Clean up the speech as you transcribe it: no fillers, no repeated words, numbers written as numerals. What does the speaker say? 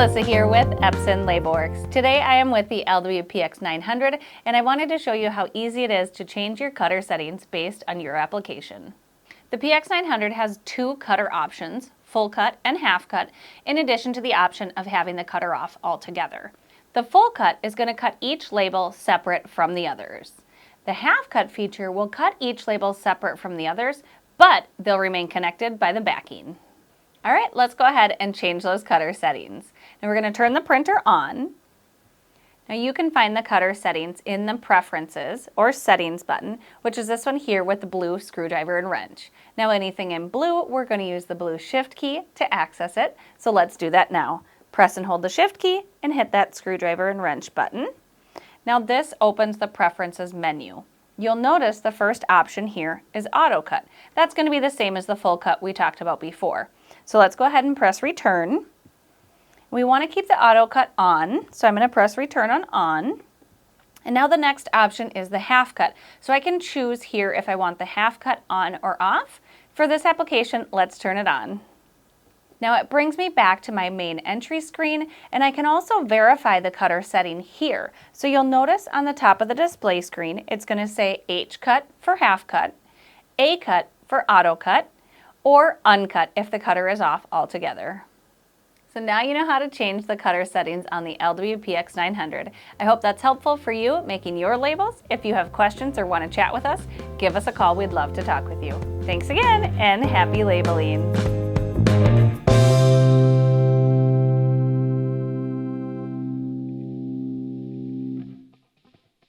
Melissa here with Epson LabelWorks. Today I am with the LW-PX900 and I wanted to show you how easy it is to change your cutter settings based on your application. The PX900 has two cutter options, full cut and half cut, in addition to the option of having the cutter off altogether. The full cut is going to cut each label separate from the others. The half cut feature will cut each label separate from the others, but they'll remain connected by the backing. All right, let's go ahead and change those cutter settings. Now we're going to turn the printer on. Now you can find the cutter settings in the Preferences or Settings button, which is this one here with the blue screwdriver and wrench. Now anything in blue, we're going to use the blue Shift key to access it. So let's do that now. Press and hold the Shift key and hit that screwdriver and wrench button. Now this opens the Preferences menu. You'll notice the first option here is Auto Cut. That's going to be the same as the full cut we talked about before. So let's go ahead and press Return. We want to keep the auto cut on, so I'm going to press Return on. And now the next option is the half cut. So I can choose here if I want the half cut on or off. For this application, let's turn it on. Now it brings me back to my main entry screen, and I can also verify the cutter setting here. So you'll notice on the top of the display screen, it's going to say H cut for half cut, A cut for auto cut, or uncut if the cutter is off altogether. So now you know how to change the cutter settings on the LW-PX900. I hope that's helpful for you making your labels. If you have questions or want to chat with us, give us a call. We'd love to talk with you. Thanks again, and happy labeling.